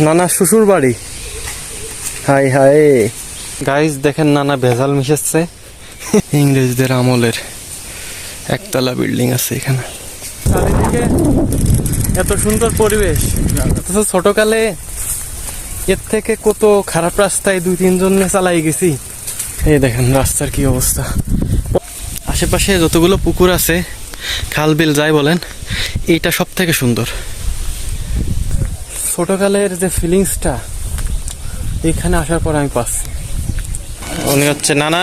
নানা শ্বশুর বাড়ি। হাই হাই গাইস, দেখেন নানা ভেজাল মিশাচ্ছে। ইংরেজদের আমলের একতলা বিল্ডিং আছে এখানে। চারিদিকে এত সুন্দর পরিবেশ, অথচ ছোটকালে এর থেকে কত খারাপ রাস্তায় 2-3 জন চালাই গেছি। এই দেখেন রাস্তার কি অবস্থা। আশেপাশে যতগুলো পুকুর আছে, খাল বিল যাই বলেন, এইটা সব থেকে সুন্দর। ছোটকালের যে ফিলিংসটা এখানে আসার পর আমি পাচ্ছি। উনি হচ্ছে নানা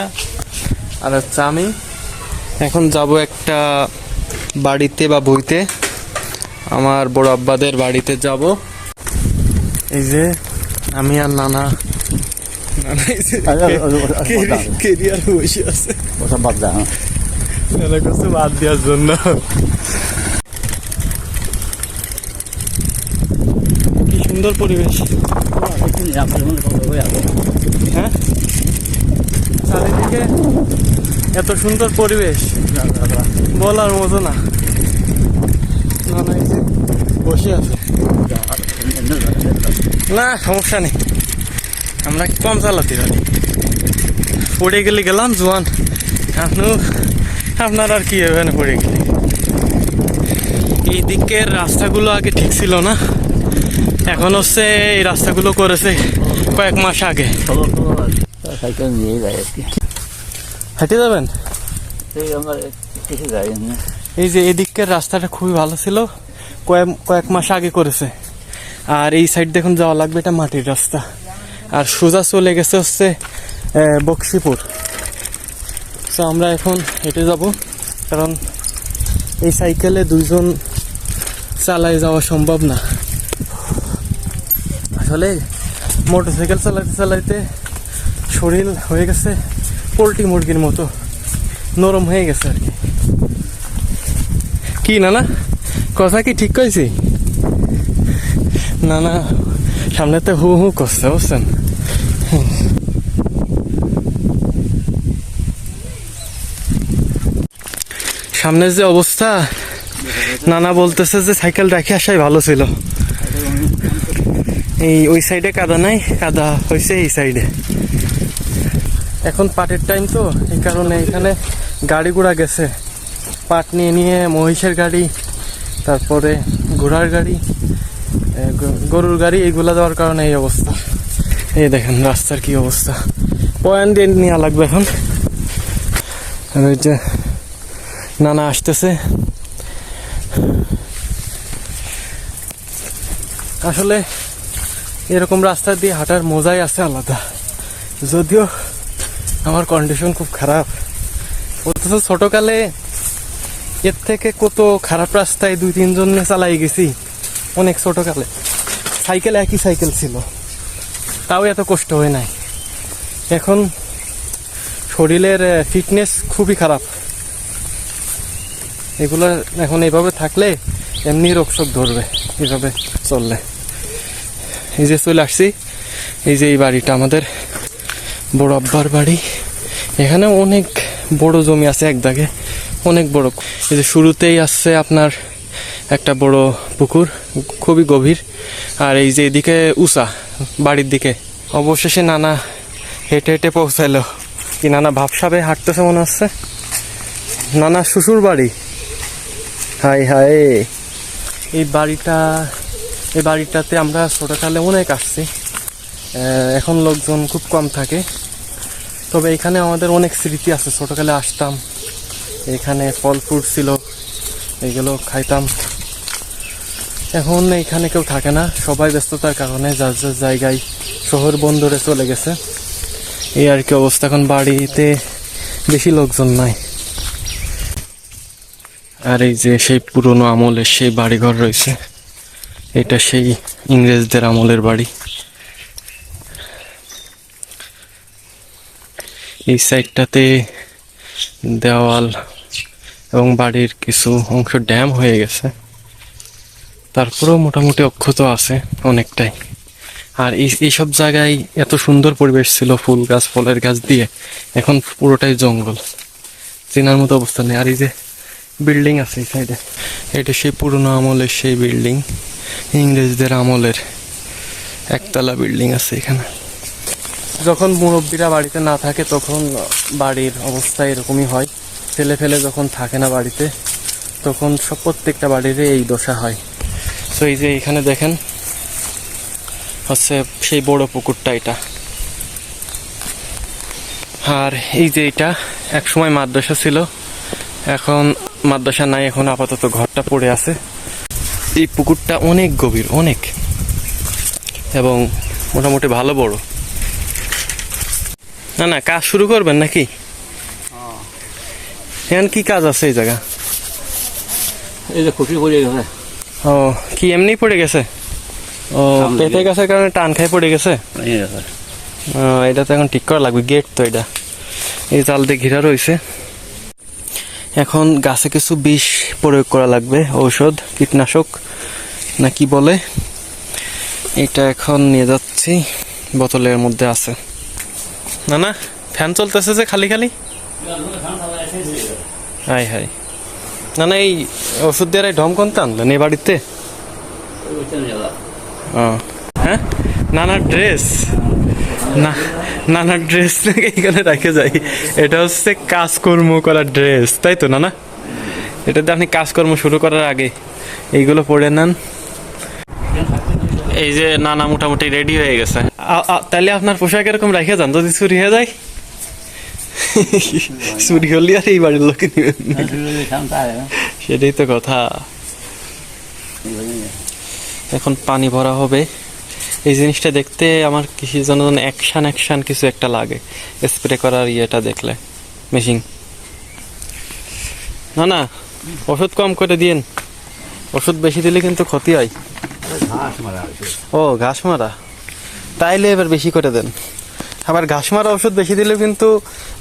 আর হচ্ছে আমি। এখন যাব একটা বাড়িতে বা বইতে, আমার বড় আব্বাদের বাড়িতে যাব। এই যে আমি আর নানা কেরিয়ার বসে আছে, বাদ দেওয়ার জন্য। কি সুন্দর পরিবেশ, হ্যাঁ চারিদিকে এত সুন্দর পরিবেশ বলার মতো না। এই যে বসে আছে, না সমস্যা নেই, আমরা কম চালাতে পারি। পড়ে গেলে গেলাম জোয়ান, আপনার আর কি হবে না পড়ে গেলে। এই দিকের রাস্তাগুলো আগে ঠিক ছিল না, এখন হচ্ছে এই রাস্তাগুলো করেছে কয়েক মাস আগে। হেঁটে যাবেন? এই যে এদিকের রাস্তাটা খুবই ভালো ছিল, কয়েক মাস আগে করেছে। আর এই সাইড দেখুন যাওয়া লাগবে, এটা মাটির রাস্তা। আর সোজা চলে গেছে হচ্ছে বক্সিপুর। তো আমরা এখন হেঁটে যাব, কারণ এই সাইকেলে 2 জন চালায় যাওয়া সম্ভব না। আসলে মোটরসাইকেল চালাইতে চালাইতে শরীর হয়ে গেছে পোল্ট্রি মুরগির মতো, নরম হয়ে গেছে আর কি। কি নানা কথা কি ঠিক কইছি? নানা সামনেতে হু হু করছে, বুঝছেন? সামনের যে অবস্থা, নানা বলতেছে যে সাইকেল রেখে আসাই ভালো ছিল। ওই সাইডে কাদা নাই, কাদা হয়েছে এই সাইডে। এখন পাটের টাইম তো, এই কারণে এখানে গাড়ি ঘোড়া গেছে। পাট নিয়ে নিয়ে মহিষের গাড়ি, তারপরে ঘোড়ার গাড়ি, গরুর গাড়ি, এইগুলা দেওয়ার কারণে এই অবস্থা। এই দেখেন রাস্তার কি অবস্থা, পয়েন্ট দিয়ে নেওয়া লাগবে এখন। ওই যে নানা আসতেছে। আসলে এরকম রাস্তা দিয়ে হাঁটার মজাই আছে আলাদা, যদিও আমার কন্ডিশন খুব খারাপ। অথচ ছোটকালে এর থেকে কত খারাপ রাস্তায় 2-3 জন চালাই গেছি অনেক ছোটকালে। সাইকেল একই সাইকেল ছিল, তাও এত কষ্ট হয় নাই। এখন শরীরের ফিটনেস খুবই খারাপ। এগুলো এখন এইভাবে থাকলে এমনি রোগশোক ধরবে এইভাবে চললে। এই যে চলে আসছি, এই যে এই বাড়িটা আমাদের বড় আব্বার বাড়ি। এখানে অনেক বড় জমি আছে, এক দাগে অনেক বড়। এই যে শুরুতেই আসছে আপনার একটা বড় পুকুর, খুবই গভীর। আর এই যে এদিকে উঁচা বাড়ির দিকে। অবশেষে নানা হেঁটে হেঁটে পৌঁছাইলো। কি নানা ভাবসাবে হাঁটতেছে মনে হচ্ছে। নানা শ্বশুর বাড়ি। হাই হাই এই বাড়িটাতে আমরা ছোটকালে অনেক আসছি। এখন লোকজন খুব কম থাকে, তবে এখানে আমাদের অনেক স্মৃতি আছে। ছোটকালে আসতাম, এখানে ফল ফ্রুট ছিল, এগুলো খাইতাম। এখন এখানে কেউ থাকে না, সবাই ব্যস্ততার কারণে যার যার জায়গায় শহর বন্দরে চলে গেছে। এই আর কি অবস্থা, এখন বাড়িতে বেশি লোকজন নাই। আর এই যে সেই পুরনো আমলের সেই বাড়িঘর রয়েছে, এটা সেই ইংরেজদের আমলের বাড়ি। এই সাইডটাতে দেওয়াল এবং বাড়ির কিছু অংশ ড্যাম হয়ে গেছে, তারপরেও মোটামুটি অক্ষত আছে অনেকটাই। আর এইসব জায়গায় এত সুন্দর পরিবেশ ছিল, ফুল গাছ ফলের গাছ দিয়ে, এখন পুরোটাই জঙ্গল, চেনার মতো অবস্থা নেই। আর এই যে বিল্ডিং আছে এই সাইডে, এটা সেই পুরনো আমলের সেই বিল্ডিং, ইংরেজদের আমলের একতলা বিল্ডিং আছে এখানে। যখন মুরব্বীরা বাড়িতে না থাকে তখন বাড়ির অবস্থা এরকমই হয়। ছেলে ফেলে যখন থাকে না বাড়িতে তখন সব প্রত্যেকটা বাড়িরই এই দশা হয়। তো এই যে এখানে দেখেন হচ্ছে সেই বড় পুকুরটা এটা। আর এই যে এটা এক সময় মাদ্রাসা ছিল, এখন মাদ্রাসা নাই, এখন আপাতত ঘরটা পড়ে আছে। এই পুকুরটা অনেক গভীর, অনেক, এবং মোটামুটি ভালো বড়। না না, কাজ শুরু করবেন নাকি? এখন কি কাজ আছে এই জায়গা? এই যে খুশি পড়ে গেছে। ও, কি এমনি পড়ে গেছে? ও, পেঁপে গাছের কারণে টান খাই পড়ে গেছে। এটা তো এখন ঠিক করা লাগবে। গেট তো এটা এই জাল দিয়ে ঘেরা রয়েছে। এখন গাছে কিছু বিষ প্রয়োগ করা লাগবে, ঔষধ, কীটনাশক না কি বলে। এটা এখন নিয়ে যাচ্ছি, বোতলের মধ্যে আছে। না না, ফ্যান চলতেছে যে খালি খালি। হাই হাই, না না, এই ওষুধ দিয়ে ঢম কোনটা আনলেন এই বাড়িতে? ও হ্যাঁ, নানার ড্রেস, না নানার ড্রেস নাকি এখানে রেখে যাই। এটা হচ্ছে কাজকর্ম করার ড্রেস, তাই তো? না না, এটাতে আপনি কাজকর্ম শুরু করার আগে এইগুলো পরে নেন। এই যে নানা মোটামুটি রেডি হয়ে গেছে। তাহলে আপনার পোশাক এরকম রেখে যান, যদি চুরি হয়ে যায়। চুরি হলে আর এই বাড়ির লোকে নেবেন, সেটাই তো কথা। এখন পানি ভরা হবে। এই জিনিসটা দেখতে আমার কিসের জন্য অ্যাকশন কিছু একটা লাগে, স্প্রে করার ইয়েটা দেখলে, মেশিন। না না, ওষুধ কম করে দিন, ওষুধ বেশি দিলে কিন্তু ক্ষতি হয়। ও, ঘাস মারা, তাইলে এবার বেশি করে দেন। আবার ঘাস মারা ওষুধ বেশি দিলেও কিন্তু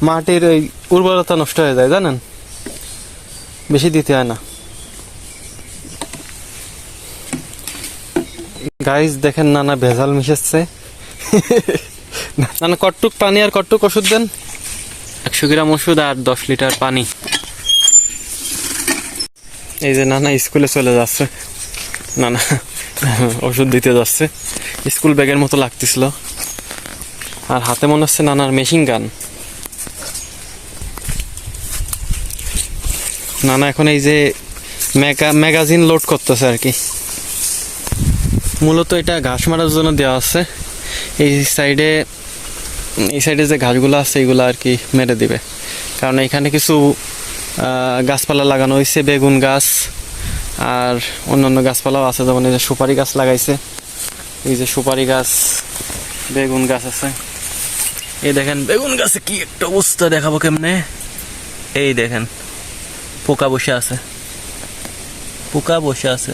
মাটির ওই উর্বরতা নষ্ট হয়ে যায়, জানেন? বেশি দিতে হয় না। গাইস দেখেন, নানা ভেজাল মিশাচ্ছে। নানা কটটুক পানি আর কটটুক ওষুধ দেন। 100 গ্রাম ওষুধ আর 10 লিটার পানি। এই যে নানা স্কুলে চলে যাচ্ছে, নানা ওষুধ দিতে যাচ্ছে। স্কুল ব্যাগের মতো লাগতেছিল, আর হাতে মনে হচ্ছে নানার মেশিন গান। নানা এখন এই যে ম্যাগাজিন লোড করতেছে আর কি। মূলত এটা ঘাস মারার জন্য দেওয়া আছে। এই সাইডে যে ঘাসগুলো আছে এইগুলো আর কি মেরে দিবে, কারণ এখানে কিছু গাছপালা লাগানো হয়েছে, বেগুন গাছ আর অন্যান্য গাছপালাও আছে। যেমন এই যে সুপারি গাছ লাগাইছে, এই যে সুপারি গাছ, বেগুন গাছ আছে। এই দেখেন বেগুন গাছে কি একটা অবস্থা, দেখাবো কেমনে। এই দেখেন পোকা বসে আছে, পোকা বসে আছে।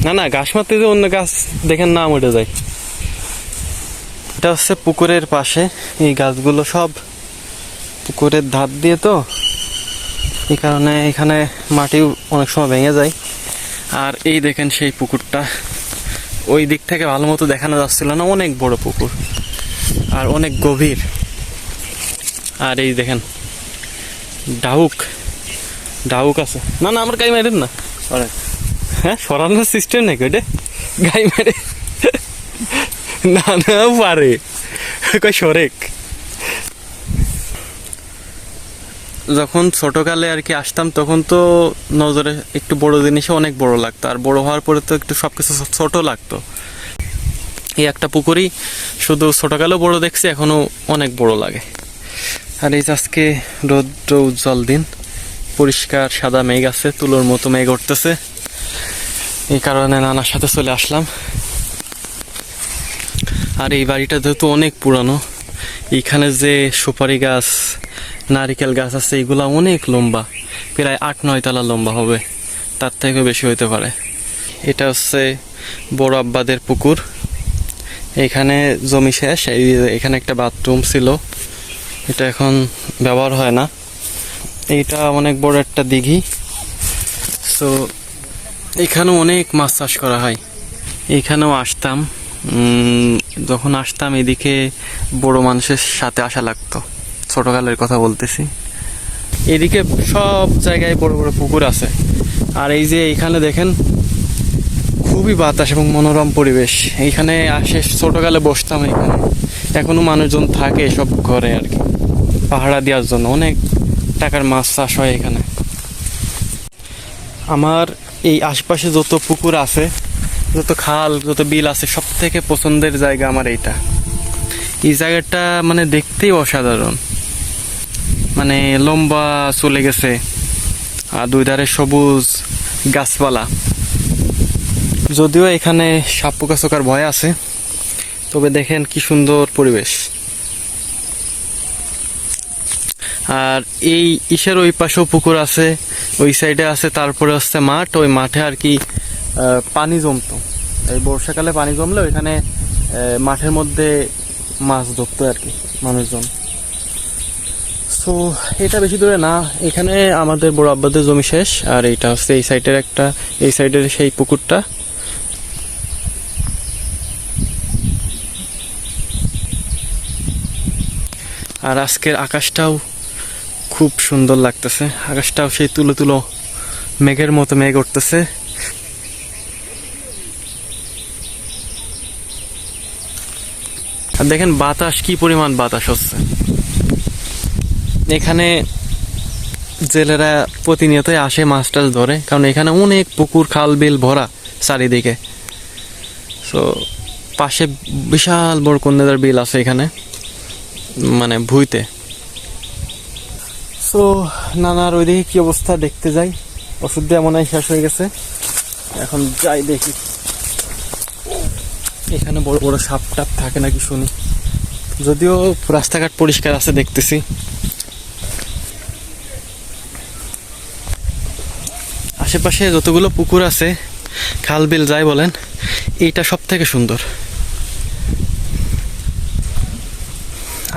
না না, ঘাস মারতে যে অন্য গাছ দেখেন না উঠে যায়। এটা হচ্ছে পুকুরের পাশে, এই গাছগুলো সব পুকুরের ধার দিয়ে, তো এই কারণে এখানে মাটি অনেক সময় ভেঙে যায়। আর এই দেখেন সেই পুকুরটা, ওই দিক থেকে ভালো মতো দেখানো যাচ্ছিল না, অনেক বড় পুকুর আর অনেক গভীর। আর এই দেখেন ডাউক আছে। না না, আমার গাই মারেন না। হ্যাঁ, সরানোর সিস্টেম নাকি ওটা? গাই মারে না না পারে, কই সরেক। যখন ছোটকালে আর কি আসতাম তখন তো নজরে একটু বড় জিনিসে অনেক বড় লাগতো, আর বড় হওয়ার পরে তো একটু সবকিছু ছোট লাগতো। এই একটা পুকুরই শুধু ছোটকালেও বড় দেখছি, এখনো অনেক বড় লাগে। আর এই আজকে রৌদ্র উজ্জ্বল দিন, পরিষ্কার সাদা মেঘ আছে, তুলোর মতো মেঘ উঠতেছে। এই কারণে নানার সাথে চলে আসলাম। আর এই বাড়িটা যেহেতু অনেক পুরানো, এইখানে যে সুপারি গাছ, নারিকেল গাছ আছে, এগুলা অনেক লম্বা, প্রায় 8-9 তলা লম্বা হবে, তার থেকে বেশি হইতে পারে। এটা হচ্ছে বড় আব্বাদের পুকুর। এখানে জমি শেষ, এখানে একটা বাথরুম ছিল, এটা এখন ব্যবহার হয় না। এইটা অনেক বড় একটা দিঘি। সো এখানেও অনেক মাছ চাষ করা হয়। এখানেও আসতাম, যখন আসতাম এদিকে বড় মানুষের সাথে আসা লাগতো, ছোটকালের কথা বলতেছি। এদিকে সব জায়গায় বড় বড় পুকুর আছে। আর এই যে এখানে দেখেন খুবই বাতাস এবং মনোরম পরিবেশ। এইখানে আসে ছোটকালে বসতাম এখানে, এখনো মানুষজন থাকে সব ঘরে আর কি, পাহাড়া দেওয়ার জন্য। অনেক টাকার মাছ চাষ হয় এখানে। আমার এই আশপাশে যত পুকুর আছে, যত খাল, যত বিল আছে, সব থেকে পছন্দের জায়গা আমার এইটা। এই জায়গাটা মানে দেখতেই অসাধারণ, মানে লম্বা চলে গেছে আর দুই ধারে সবুজ গাছপালা। যদিও এখানে সাপ পোকাচোকার ভয় আছে, তবে দেখেন কি সুন্দর পরিবেশ। আর এই ইসের ওই পাশেও পুকুর আছে, ওই সাইডে আছে, তারপরে হচ্ছে মাঠ। ওই মাঠে আর কি পানি জমতো, এই বর্ষাকালে পানি জমলে ওইখানে মাঠের মধ্যে মাছ ধরতো আর কি মানুষজন। সো এটা বেশি দূরে না, এখানে আমাদের বড় আব্বাদের জমি শেষ। আর এইটা হচ্ছে এই সাইডের একটা, এই সাইডের সেই পুকুরটা। আর আজকের আকাশটাও খুব সুন্দর লাগতেছে, আকাশটাও সেই তুলো তুলো মেঘের মতো মেঘ উঠতেছে। আর দেখেন বাতাস, কি পরিমাণ বাতাস হচ্ছে। এখানে জেলেরা প্রতিনিয়তই আসে মাছ টাছ ধরে, কারণ এখানে অনেক পুকুর খাল বিল ভরা চারিদিকে। সো পাশে বিশাল বড় কন্যাদার বিল আছে এখানে, মানে ভুইতে। সো নানার ওইদিকে কি অবস্থা দেখতে যাই। ওষুধ দেওয়া মনে হয় শেষ হয়ে গেছে, এখন যাই দেখি। এখানে বড় বড় সাপ টাপ থাকে নাকি শুনি, যদিও রাস্তাঘাট পরিষ্কার আছে দেখতেছি। আশেপাশে যতগুলো পুকুর আছে, খাল বিল যাই বলেন, এইটা সব থেকে সুন্দর।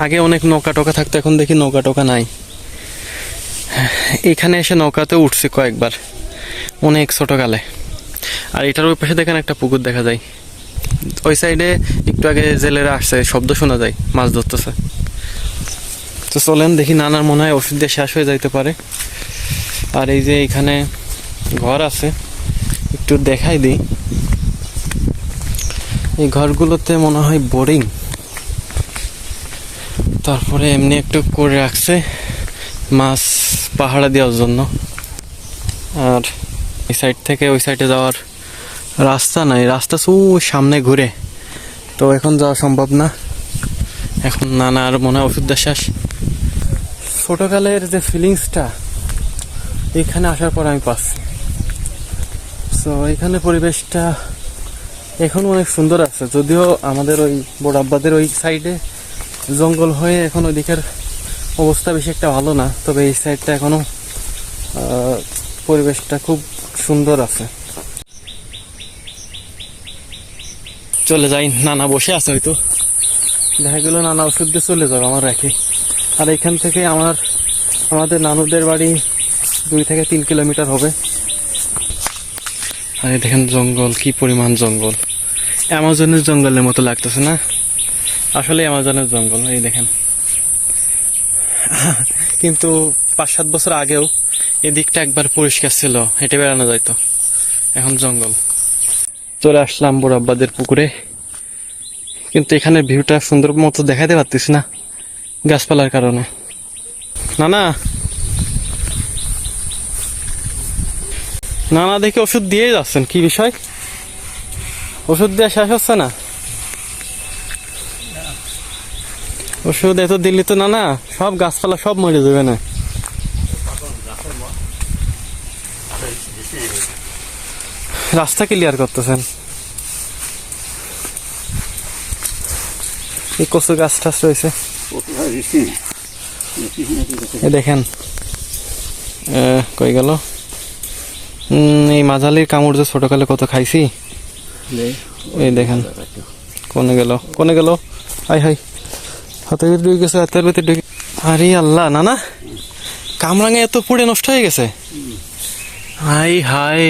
আগে অনেক নৌকা টোকা থাকতো, এখন দেখি নৌকা টোকা নাই। এখানে এসে নৌকাতে উঠছি কয়েকবার, অনেক ছোটকালে। আর এটার ওই পাশে দেখেন একটা পুকুর দেখা যায়, ওই সাইডে একটু আগে জেলেরা আসছে, শব্দ শোনা যায়, মাছ ধরতেছে। তো চলেন দেখি, নানার মনে হয় ওষুধ দিয়ে শেষ হয়ে যাইতে পারে। আর এই যে এখানে ঘর আছে, একটু দেখাই দিই। এই ঘরগুলোতে মনে হয় বোরিং, তারপরে এমনি একটু করে রাখছে মাছ পাহাড়া দেওয়ার জন্য। আর এই সাইড থেকে ওই সাইডে যাওয়ার রাস্তা নাই, রাস্তা সামনে ঘুরে, তো এখন যাওয়া সম্ভব না। এখন নানার মনে হয় ওষুধ দেওয়া শেষ। ছোটকালের যে ফিলিংসটা এখানে আসার পর আমি পাচ্ছি। তো এখানে পরিবেশটা এখন অনেক সুন্দর আছে, যদিও আমাদের ওই বড় আব্বাদের ওই সাইডে জঙ্গল হয়ে এখন ওই দিকের অবস্থা বেশি একটা ভালো না, তবে এই সাইডটা এখনো পরিবেশটা খুব সুন্দর আছে। চলে যাই, নানা বসে আছে, হয়তো দেখা গেল নানা ওষুধ দিয়ে চলে যাবে আমার রেখে। আর এখান থেকে আমাদের নানুদের বাড়ি 2 থেকে 3 কিলোমিটার হবে। আর দেখেন জঙ্গল, কি পরিমাণ জঙ্গল, অ্যামাজনের জঙ্গলের মতো লাগতেছে না? আসলে অ্যামাজনের জঙ্গল, এই দেখেন। কিন্তু 5-7 বছর আগেও এদিকটা একবার পরিষ্কার ছিল, হেঁটে বেড়ানো যাইতো, এখন জঙ্গল। চলে আসলাম বড় আব্বাদের পুকুরে, কিন্তু এখানে ভিউটা সুন্দর মতো দেখাতে পারতেছি না গাছপালার কারণে। নানা নানা দেখে ওষুধ দিয়ে যাচ্ছেন, কি বিষয়? ওষুধ দেওয়া শেষ হচ্ছে না? ওষুধ এত দিল্লি তো নানা সব গাছপালা সব মরে যাবে না? রাস্তা ক্লিয়ার করতেছেন, এই কচু গাছ টাছ রয়েছে, এই দেখেন। কই গেল এই মাঝালির কামড়, যে ছোটকালে কত খাইছি, এই দেখেন। কোনে গেল হাই হাই, হাতের ভিতরে ঢুকে গেছে, হাতের ভিতরে ঢুকে। আরে আল্লাহ, নানা কামরাঙে এত পুড়ে নষ্ট হয়ে গেছে, হাই হাই।